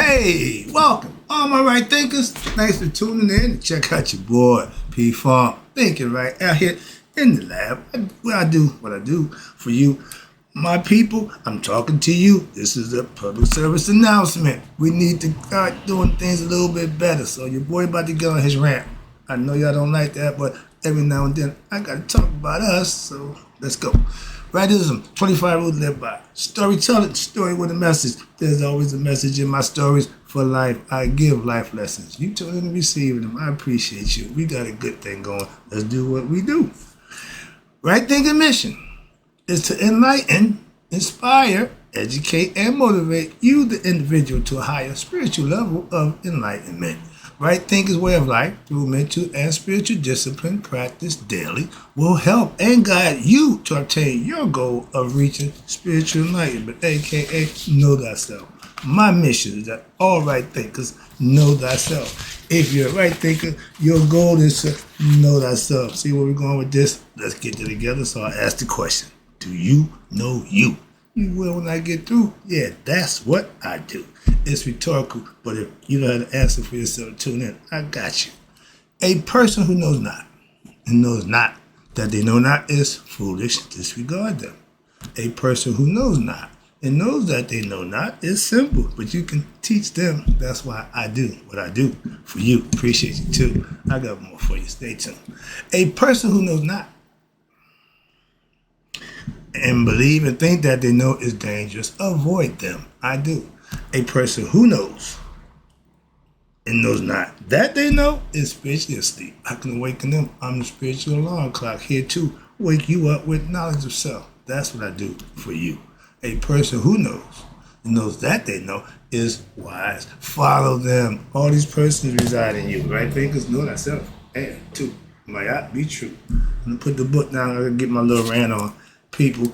Hey, welcome, all my right thinkers. Thanks for tuning in to check out your boy P Farm Thinking Right out here in the lab. Where I do what I do for you, my people. I'm talking to you. This is a public service announcement. We need to start doing things a little bit better. So your boy about to get on his rant. I know y'all don't like that, but every now and then I gotta talk about us. So let's go. Rightism, 25 rules to live by. Storytelling, story with a message. There's always a message in my stories for life. I give life lessons. You tune in and receiving them. I appreciate you. We got a good thing going. Let's do what we do. Right thinking mission is to enlighten, inspire, educate, and motivate you, the individual, to a higher spiritual level of enlightenment. Right thinker's way of life through mental and spiritual discipline practiced daily will help and guide you to obtain your goal of reaching spiritual enlightenment, aka know thyself. My mission is that all right thinkers know thyself. If you're a right thinker, your goal is to know thyself. See where we're going with this? Let's get it together. So I ask the question, do you know you? You will when I get through? Yeah, that's what I do. It's rhetorical, but if you know how to answer for yourself, tune in. I got you. A person who knows not and knows not that they know not is foolish. Disregard them. A person who knows not and knows that they know not is simple, but you can teach them. That's why I do what I do for you. Appreciate you too. I got more for you. Stay tuned. A person who knows not and believe and think that they know is dangerous, avoid them. I do. A person who knows and knows not that they know is spiritually asleep. I can awaken them. I'm the spiritual alarm clock here to wake you up with knowledge of self. That's what I do for you. A person who knows and knows that they know is wise. Follow them. All these persons reside in you. Right thinkers know thyself. And two, might I be true. I'm going to put the book down. I'm going to get my little rant on. People,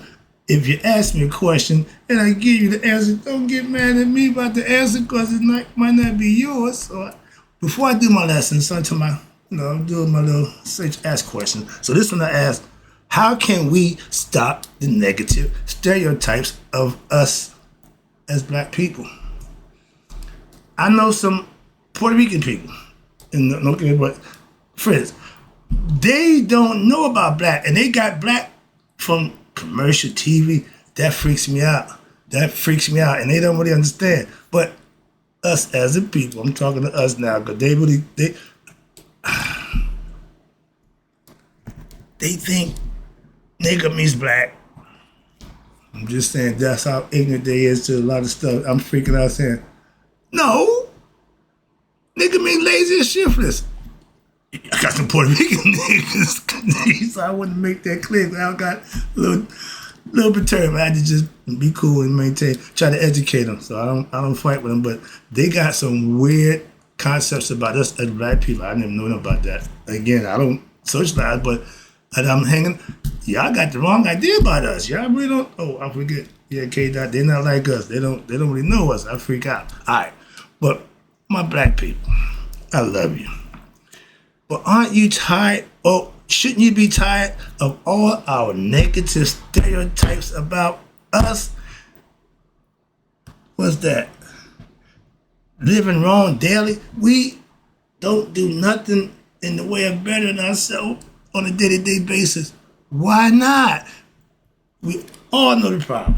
if you ask me a question and I give you the answer, don't get mad at me about the answer because it might not be yours. So before I do my lesson, I'm doing my little search ask question. So this one I asked, how can we stop the negative stereotypes of us as black people? I know some Puerto Rican people, and don't get me wrong, friends, they don't know about black, and they got black from commercial TV. That freaks me out. And they don't really understand. But us as a people, I'm talking to us now, because they think nigga means black. I'm just saying that's how ignorant they is to a lot of stuff. I'm freaking out saying, no, nigga means lazy and shiftless. I got some Puerto Rican niggas, so I want to make that clear. I got a little perturbed. I had to just be cool and try to educate them. So I don't fight with them, but they got some weird concepts about us as black people. I didn't even know about that. Again, I don't socialize, but I'm hanging. Y'all got the wrong idea about us. Y'all really don't. Oh, I forget. Yeah, K-Dot, they're not like us. They don't really know us. I freak out. All right, but my black people, I love you. But aren't you tired, or shouldn't you be tired of all our negative stereotypes about us? What's that? Living wrong daily? We don't do nothing in the way of bettering ourselves on a day-to-day basis. Why not? We all know the problem.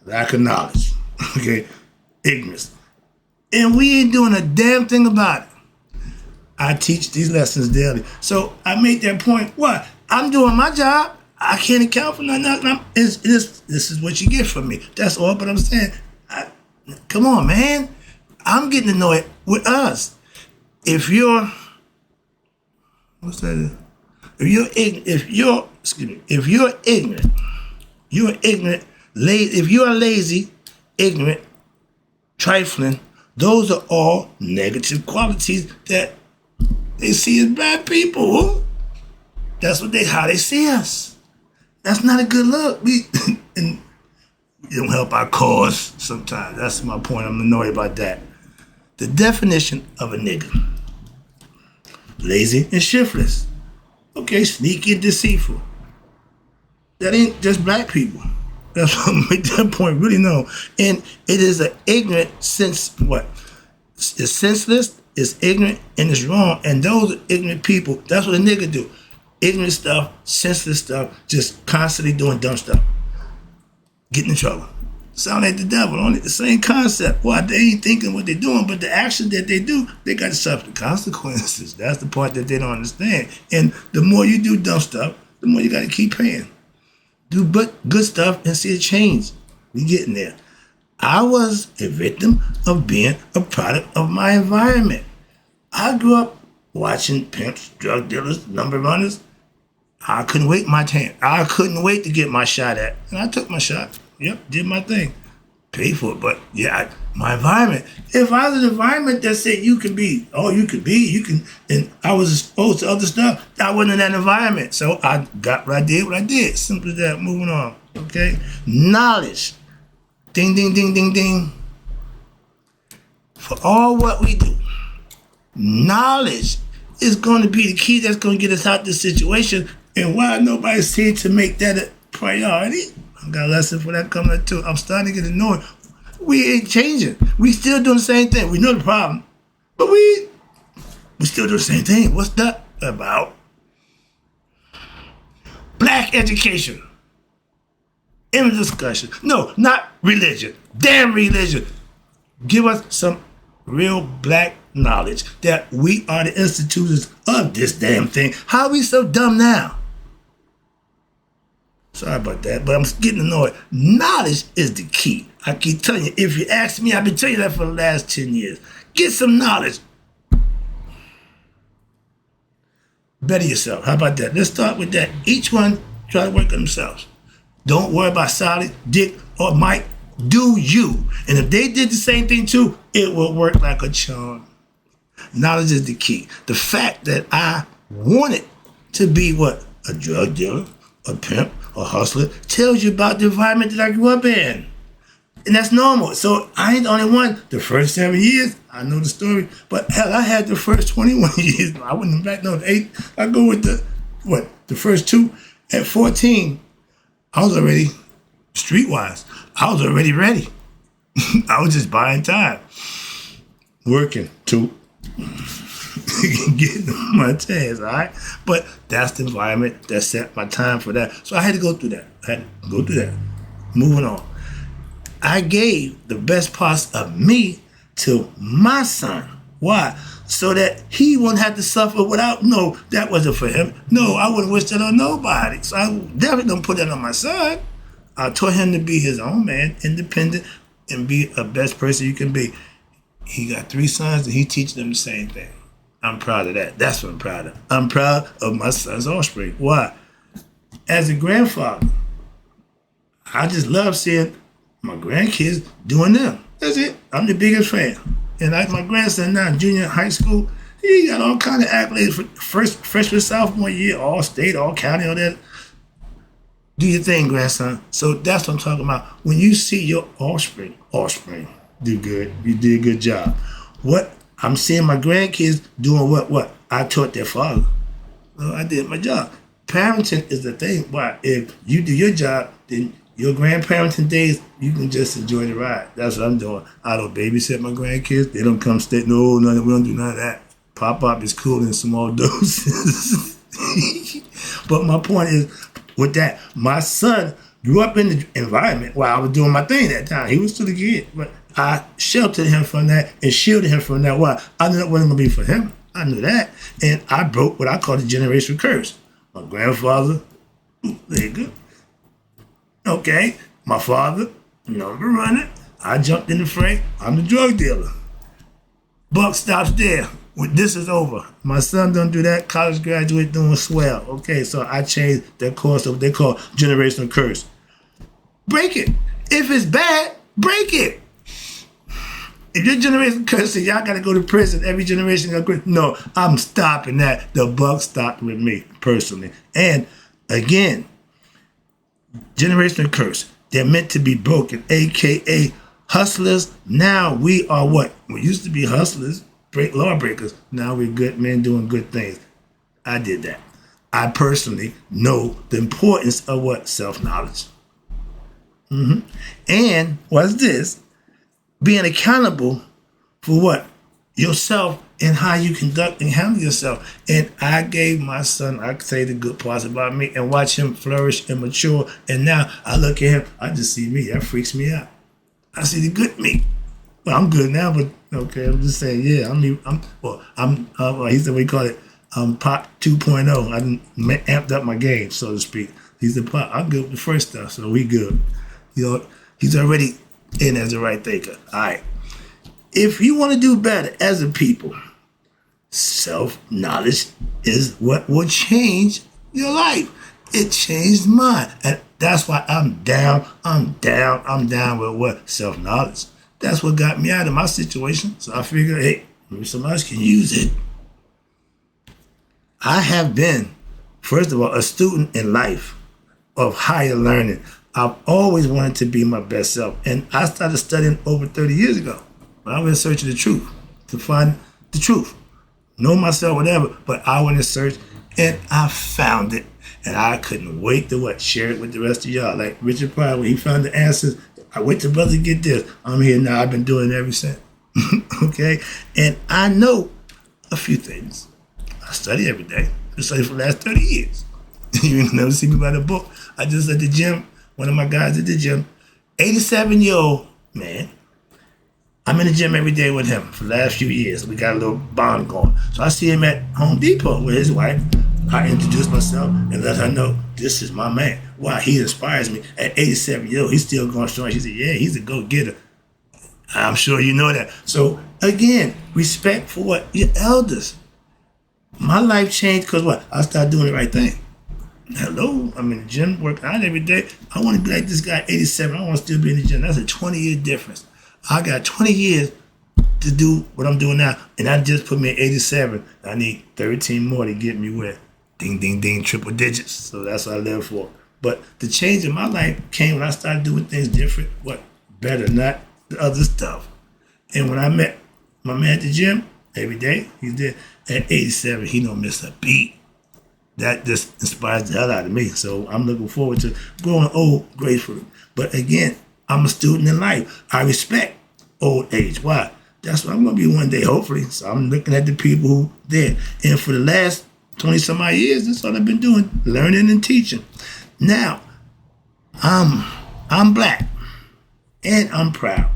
Lack of knowledge, okay? Ignorance. And we ain't doing a damn thing about it. I teach these lessons daily. So I make that point. What? I'm doing my job. I can't account for nothing. This is what you get from me. That's all. But I'm saying, come on, man. I'm getting annoyed with us. If you're ignorant, if you are lazy, ignorant, trifling, those are all negative qualities that they see as black people. That's how they see us. That's not a good look. And it don't help our cause sometimes. That's my point. I'm annoyed about that. The definition of a nigga: lazy and shiftless. Okay, sneaky and deceitful. That ain't just black people. That's what I make that point really known. And it is an ignorant sense, what? It's senseless, it's ignorant, and it's wrong. And those are ignorant people. That's what a nigga do. Ignorant stuff, senseless stuff, just constantly doing dumb stuff. Getting in trouble. Sound like the devil. Only the same concept. Why? They ain't thinking what they're doing, but the action that they do, they got to suffer the consequences. That's the part that they don't understand. And the more you do dumb stuff, the more you got to keep paying. Do but good stuff and see a change. We getting there. I was a victim of being a product of my environment. I grew up watching pimps, drug dealers, number runners. I couldn't wait my time. I couldn't wait to get my shot at. And I took my shot. Yep, did my thing. Paid for it. But yeah, my environment. If I was in an environment that said you can be, and I was exposed to other stuff, I wasn't in that environment. So I got what I did. Simple as that. Moving on. Okay? Knowledge. Ding, ding, ding, ding, ding. For all what we do, knowledge is going to be the key that's going to get us out of this situation. And why nobody seems to make that a priority? I got a lesson for that coming up too. I'm starting to get annoyed. We ain't changing. We still doing the same thing. We know the problem, but we still do the same thing. What's that about? Black education. In the discussion. No, not religion. Damn religion. Give us some real black knowledge that we are the institutors of this damn thing. How are we so dumb now? Sorry about that, but I'm getting annoyed. Knowledge is the key. I keep telling you, if you ask me, I've been telling you that for the last 10 years. Get some knowledge. Better yourself. How about that? Let's start with that. Each one try to work on themselves. Don't worry about Sally, Dick, or Mike. Do you. And if they did the same thing too, it will work like a charm. Knowledge is the key. The fact that I wanted to be what? A drug dealer, a pimp, a hustler, tells you about the environment that I grew up in. And that's normal. So I ain't the only one. The first 7 years, I know the story. But hell, I had the first 21 years. I wouldn't have back, no, 8. I go with the first 2. At 14, I was already streetwise. I was already ready. I was just buying time. Working to get my chance, all right? But that's the environment that set my time for that. So I had to go through that. Moving on. I gave the best parts of me to my son. Why? So that he wouldn't have to suffer without, no, that wasn't for him. No, I wouldn't wish that on nobody. So I definitely don't put that on my son. I taught him to be his own man, independent, and be a best person you can be. He got 3 sons, and he teaches them the same thing. I'm proud of that. That's what I'm proud of. I'm proud of my son's offspring. Why? As a grandfather, I just love seeing my grandkids doing them. That's it. I'm the biggest fan. And like my grandson now, junior high school, he got all kind of accolades for freshman, sophomore year, all state, all county, all that. Do your thing, grandson. So that's what I'm talking about. When you see your offspring do good, you did a good job. What I'm seeing my grandkids doing what I taught their father. So I did my job. Parenting is the thing. Why? If you do your job, then your grandparenting days, you can just enjoy the ride. That's what I'm doing. I don't babysit my grandkids. They don't come stay. No, we don't do none of that. Pop-up is cool in small doses. But my point is, with that, my son grew up in the environment while I was doing my thing that time. He was still a kid, but I sheltered him from that and shielded him from that. Why? I knew that wasn't going to be for him. I knew that. And I broke what I call the generational curse. My grandfather, very good. Okay, my father, number runner. I jumped in the fray. I'm the drug dealer. Buck stops there. When this is over, my son don't do that. College graduate doing swell. Okay, so I changed that course of what they call generational curse. Break it. If it's bad, break it. If your generation curse says y'all got to go to prison, every generation got to go. No, I'm stopping that. The buck stopped with me personally. And again, generational curse. They're meant to be broken, a.k.a. hustlers. Now we are what? We used to be hustlers, lawbreakers. Now we're good men doing good things. I did that. I personally know the importance of what? Self-knowledge. And what's this? Being accountable for what? yourself and how you conduct and handle yourself. And I gave my son, I could say the good parts about me and watch him flourish and mature. And now I look at him, I just see me. That freaks me out. I see the good me. Well, I'm good now, but okay, I'm just saying, yeah, he said we call it Pop 2.0. I done amped up my game, so to speak. He's the Pop. I'm good with the first stuff, so we good. He's already in as a right thinker. All right. If you want to do better as a people, self-knowledge is what will change your life. It changed mine. And that's why I'm down with what? Self-knowledge. That's what got me out of my situation. So I figured, hey, maybe somebody else can use it. I have been, first of all, a student in life of higher learning. I've always wanted to be my best self. And I started studying over 30 years ago. I went in search of the truth, to find the truth. Know myself, whatever, but I went in search and I found it. And I couldn't wait to share it with the rest of y'all. Like Richard Pryor, when he found the answers, I wait till brother get this. I'm here now, I've been doing it ever since. Okay? And I know a few things. I study every day. I've studied for the last 30 years. You never see me by the book. I just at the gym, one of my guys at the gym, 87-year-old man. I'm in the gym every day with him for the last few years. We got a little bond going. So I see him at Home Depot with his wife. I introduce myself and let her know this is my man. Wow, he inspires me. At 87 years old, he's still going strong. She said, yeah, he's a go-getter. I'm sure you know that. So again, respect for what your elders. My life changed because what? I started doing the right thing. Hello, I'm in the gym working out every day. I want to be like this guy, 87. I want to still be in the gym. That's a 20-year difference. I got 20 years to do what I'm doing now, and that just put me at 87. I need 13 more to get me where ding, ding, ding, triple digits. So that's what I live for. But the change in my life came when I started doing things different, better, not the other stuff. And when I met my man at the gym every day, he's there at 87. He don't miss a beat. That just inspires the hell out of me. So I'm looking forward to growing old gracefully. But again, I'm a student in life. I respect old age. Why? That's what I'm going to be one day, hopefully. So I'm looking at the people who there. And for the last 20-some odd years, that's all I've been doing, learning and teaching. Now, I'm black and I'm proud,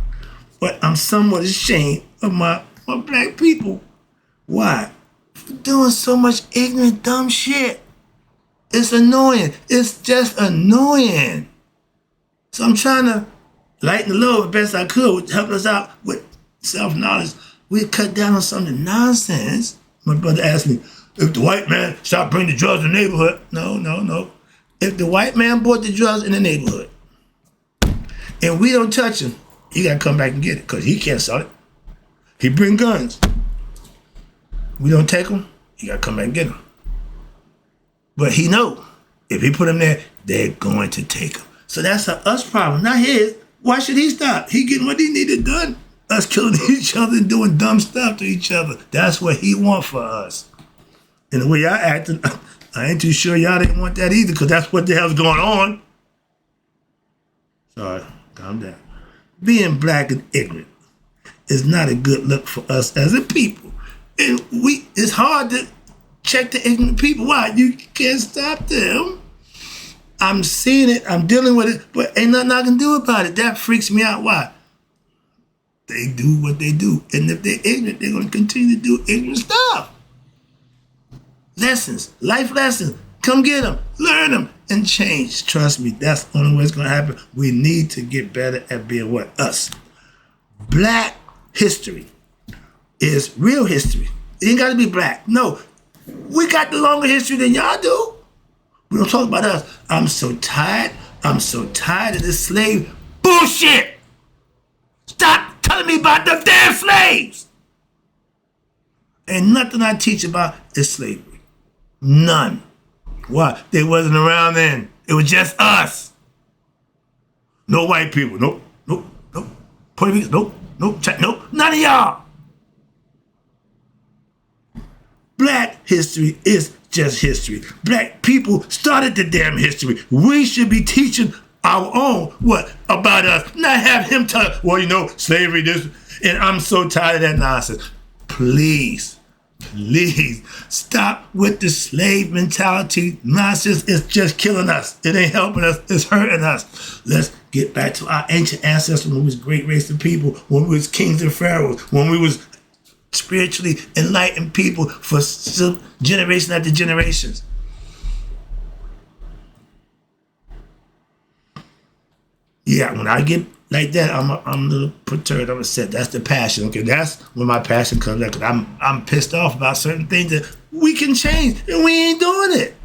but I'm somewhat ashamed of my black people. Why? For doing so much ignorant, dumb shit. It's annoying. It's just annoying. So I'm trying to lighten the load the best I could, help us out with self-knowledge. We cut down on some of the nonsense. My brother asked me, if the white man stopped bringing the drugs in the neighborhood. No. If the white man bought the drugs in the neighborhood and we don't touch him, he got to come back and get it because he can't sell it. He bring guns. We don't take him, he got to come back and get him. But he know if he put him there, they're going to take him. So that's a us problem, not his. Why should he stop? He getting what he needed done. Us killing each other and doing dumb stuff to each other. That's what he want for us. And the way y'all acting, I ain't too sure y'all didn't want that either, because that's what the hell's going on. Sorry, calm down. Being black and ignorant is not a good look for us as a people. And it's hard to check the ignorant people. Why? You can't stop them. I'm seeing it, I'm dealing with it, but ain't nothing I can do about it. That freaks me out. Why? They do what they do. And if they're ignorant, they're going to continue to do ignorant stuff. Lessons, life lessons. Come get them, learn them, and change. Trust me, that's the only way it's going to happen. We need to get better at being what? Us. Black history is real history. It ain't got to be black. No, we got the longer history than y'all do. We don't talk about us. I'm so tired of this slave bullshit. Stop telling me about the damn slaves. Ain't nothing I teach about is slavery. None. Why? They wasn't around then. It was just us. No white people. Nope. Puerto Ricans. Nope. None of y'all. Black history is just history. Black people started the damn history. We should be teaching our own about us. Not have him tell, slavery this. And I'm so tired of that nonsense. please stop with the slave mentality nonsense. It's just killing us. It ain't helping us. It's hurting us. Let's get back to our ancient ancestors when we was great race of people, when we was kings and pharaohs, when we was spiritually enlightened people for generation after generations. Yeah, when I get like that, I'm a little perturbed. I'm upset. That's the passion. Okay, that's when my passion comes out. Because I'm pissed off about certain things that we can change, and we ain't doing it.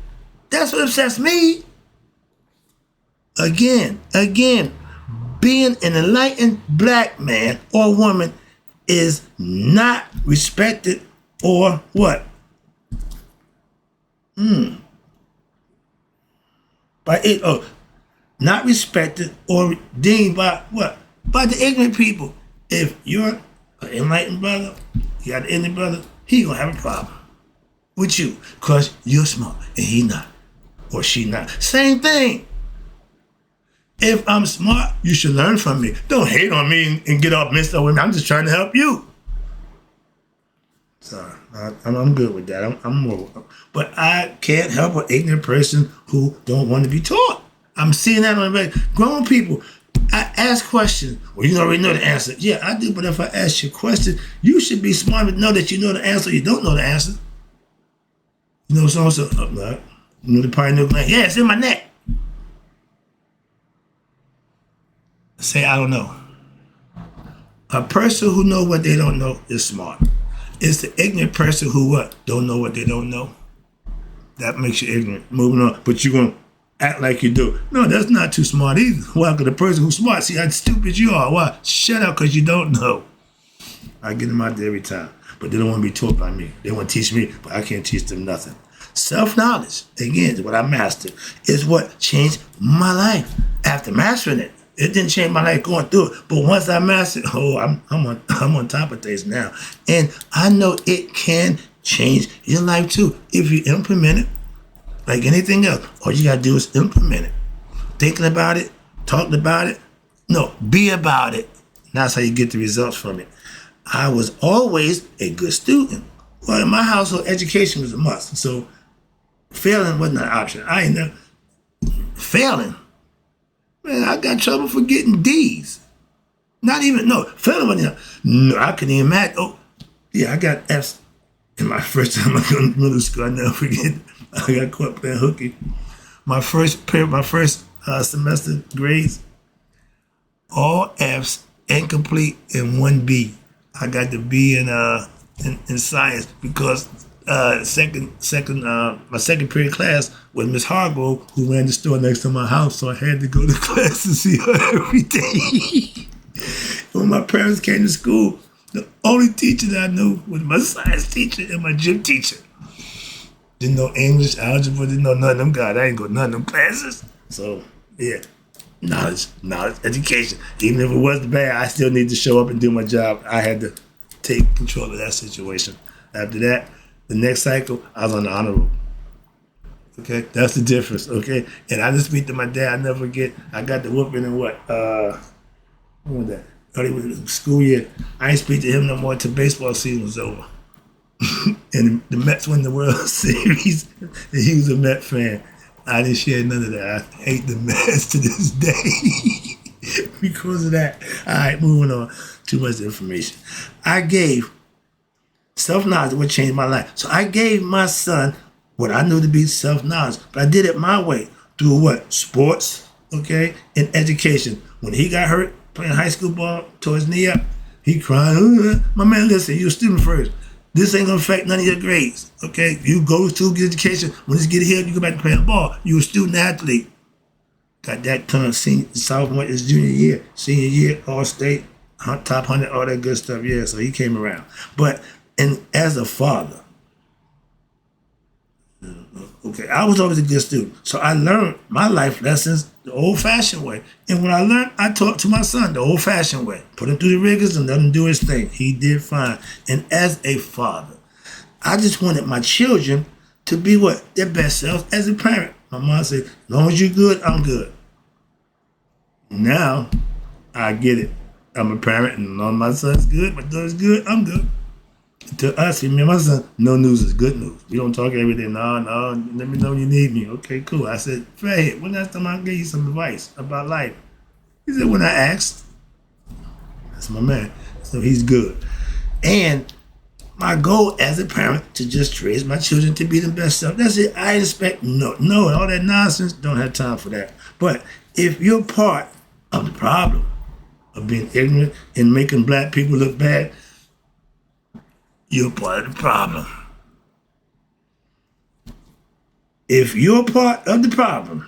That's what upsets me. Again, being an enlightened black man or woman is not respected or what? By it. Oh. Not respected or deemed by what? By the ignorant people. If you're an enlightened brother, you got an ignorant brother, he gonna have a problem with you because you're smart and he not, or she not. Same thing. If I'm smart, you should learn from me. Don't hate on me and get all messed up with me. I'm just trying to help you. So I'm good with that. I'm more, but I can't help an ignorant person who don't want to be taught. I'm seeing that on the grown people. I ask questions. Well, you already know the answer. Yeah, I do. But if I ask you a question, you should be smart to know that you know the answer. You don't know the answer. You know so-and-so. You know the part of the yeah, it's in my neck. Say I don't know. A person who knows what they don't know is smart. It's the ignorant person who what? Don't know what they don't know. That makes you ignorant. Moving on. But you're going to act like you do. No, that's not too smart either. Why? Because the person who's smart, see how stupid you are. Why? Shut up because you don't know. I get them out there every time. But they don't want to be taught by me. They want to teach me, but I can't teach them nothing. Self-knowledge, again, is what I mastered, is what changed my life. After mastering it, it didn't change my life going through it. But once I mastered, I'm on top of things now. And I know it can change your life too if you implement it. Like anything else, all you gotta do is implement it. Thinking about it, talking about it. No, be about it. And that's how you get the results from it. I was always a good student. Well, in my household, education was a must. So failing wasn't an option. I ain't never failing. Man, I got trouble for getting D's. Failing wasn't. No, I couldn't even imagine. Oh, yeah, I got F's in my first time I got to middle school. I never forget. I got caught playing hooky. My first semester grades, all F's, incomplete, and 1 B. I got the B in science because my second period class was Miss Hargrove, who ran the store next to my house, so I had to go to class to see her every day. When my parents came to school, the only teacher that I knew was my science teacher and my gym teacher. Didn't know English, algebra, didn't know none of them guys. I ain't go to none of them classes. So, yeah, knowledge, education. Even if it was bad, I still need to show up and do my job. I had to take control of that situation. After that, the next cycle, I was on the honor roll. Okay, that's the difference, okay? And I just speak to my dad, I never forget, I got the whooping in what was that? Early school year. I ain't speak to him no more until baseball season was over. And the Mets won the World Series, and he was a Met fan. I didn't share none of that. I hate the Mets to this day because of that. All right, moving on. Too much information. I gave self-knowledge what changed my life. So I gave my son what I knew to be self-knowledge, but I did it my way through what? Sports, okay, and education. When he got hurt playing high school ball, tore his knee up, he cried, my man, listen, you're a student first. This ain't gonna affect none of your grades, okay? You go to get education. When this get here, you go back to playing ball. You're a student athlete. Got that ton sophomore, his junior year, senior year, all state, top 100, all that good stuff. Yeah, so he came around. But and as a father, okay, I was always a good student. So I learned my life lessons the old-fashioned way. And when I learned, I taught to my son the old-fashioned way. Put him through the rigors and let him do his thing. He did fine. And as a father, I just wanted my children to be what? Their best selves as a parent. My mom said, as long as you're good, I'm good. Now, I get it. I'm a parent, and as long as my son's good, my daughter's good, I'm good. To us, me and my son, no news is good news. We don't talk every day. No, let me know when you need me. Okay, cool. I said, Fred, when last time I gave you some advice about life? He said, when I asked. That's my man. So he's good. And my goal as a parent to just raise my children to be the best self. That's it. I expect no, all that nonsense, don't have time for that. But if you're part of the problem of being ignorant and making black people look bad, you're part of the problem. If you're part of the problem,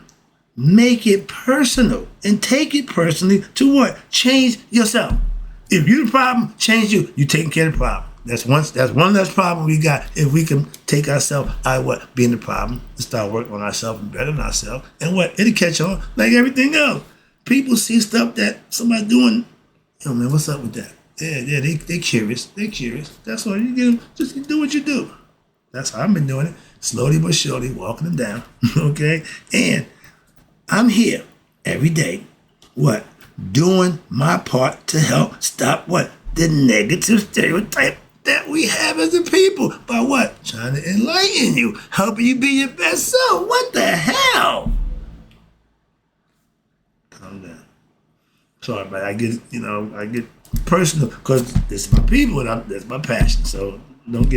make it personal and take it personally to what? Change yourself. If you're the problem, change you. You're taking care of the problem. That's one less problem we got. If we can take ourselves out of what? Being the problem and start working on ourselves and bettering ourselves. And what? It'll catch on like everything else. People see stuff that somebody's doing. Yo, man, what's up with that? Yeah, they curious. They're curious. That's all you do. Just do what you do. That's how I've been doing it. Slowly but surely, walking them down. Okay? And I'm here every day. What? Doing my part to help stop what? The negative stereotype that we have as a people. By what? Trying to enlighten you. Helping you be your best self. What the hell? Calm down. Sorry, but I get personal because this is my people and that's my passion. So don't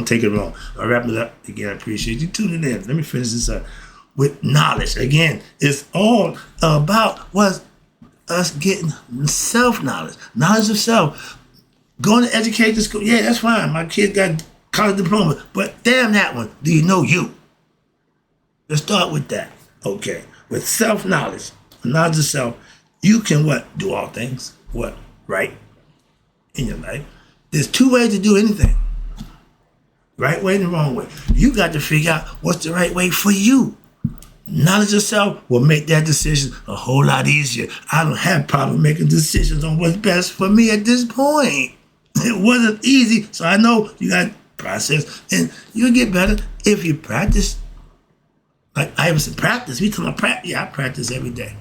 take it wrong. I'll wrap it up. Again, I appreciate you tuning in. Let me finish this up with knowledge. Again, it's all about us getting self-knowledge, knowledge of self. Going to education school, yeah, that's fine. My kid got college diploma, but damn that one. Do you know you? Let's start with that. Okay, with self-knowledge, knowledge of self, you can what? Do all things. What? Right? In your life. There's two ways to do anything. Right way and the wrong way. You got to figure out what's the right way for you. Knowledge of self will make that decision a whole lot easier. I don't have problem making decisions on what's best for me at this point. It wasn't easy, so I know you got to process, and you'll get better if you practice. Like I was practice. We talking about practice. Yeah, I practice every day.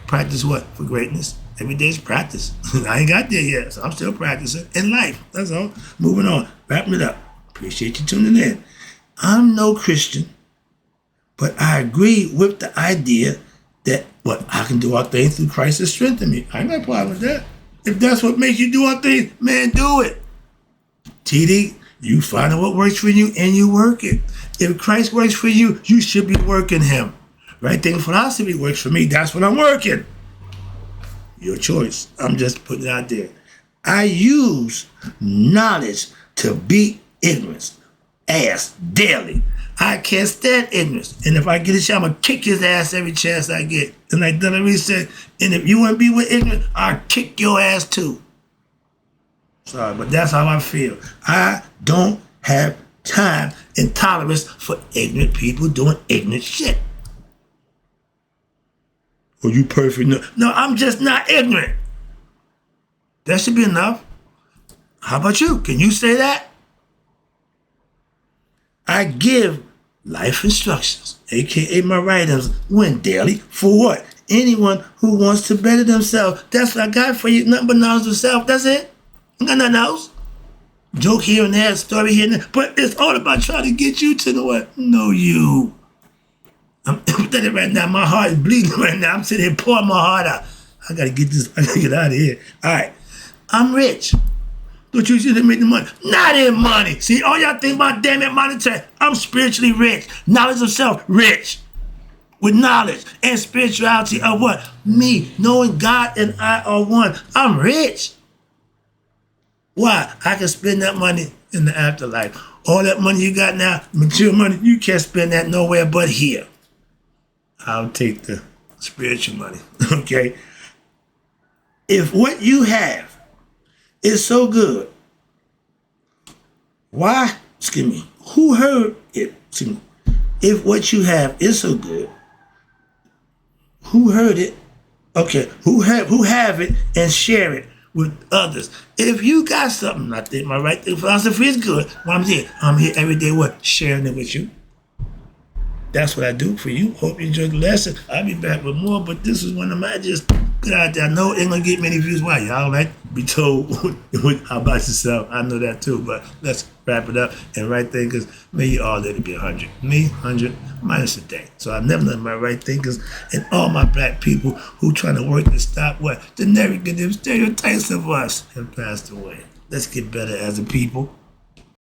Practice what? For greatness. Every day's practice. I ain't got there yet, so I'm still practicing in life. That's all. Moving on. Wrapping it up. Appreciate you tuning in. I'm no Christian, but I agree with the idea that what I can do all things through Christ that strengthen me. I ain't got a problem with that. If that's what makes you do all things, man, do it. TD, you find out what works for you and you work it. If Christ works for you, you should be working him. Right thing philosophy works for me. That's what I'm working. Your choice. I'm just putting it out there. I use knowledge to beat ignorance ass daily. I can't stand ignorance. And if I get a shot, I'm going to kick his ass every chance I get. And like Delary said, and if you want to be with ignorance, I'll kick your ass too. Sorry, but that's how I feel. I don't have time and tolerance for ignorant people doing ignorant shit. Are you perfect? No, I'm just not ignorant. That should be enough. How about you? Can you say that? I give life instructions, aka my writings, when daily, for what? Anyone who wants to better themselves. That's what I got for you. Nothing but knowledge of self. That's it. I got nothing else. Joke here and there, story here and there. But it's all about trying to get you to know what? Know you. I'm telling you right now, my heart is bleeding right now. I'm sitting here pouring my heart out. I gotta get out of here. All right. I'm rich. Don't you see them make the money? Not in money. See, all y'all think about damn it monetary. I'm spiritually rich. Knowledge of self, rich. With knowledge and spirituality of what? Me, knowing God and I are one. I'm rich. Why? I can spend that money in the afterlife. All that money you got now, material money, you can't spend that nowhere but here. I'll take the spiritual money, okay? If what you have is so good, why, who heard it? If what you have is so good, who heard it? Okay, who have it and share it with others? If you got something, I think my right thing philosophy is good. Well, I'm here every day, what? Sharing it with you. That's what I do for you. Hope you enjoyed the lesson. I'll be back with more, but this is one of my just good idea. I know it ain't gonna get many views. Why? Y'all like be told about yourself. I know that too, but let's wrap it up. And right thinkers, may you all live to be 100. Me, 100 minus a day. So I never let my right thinkers and all my black people who trying to work to stop what the negative stereotypes of us have passed away. Let's get better as a people.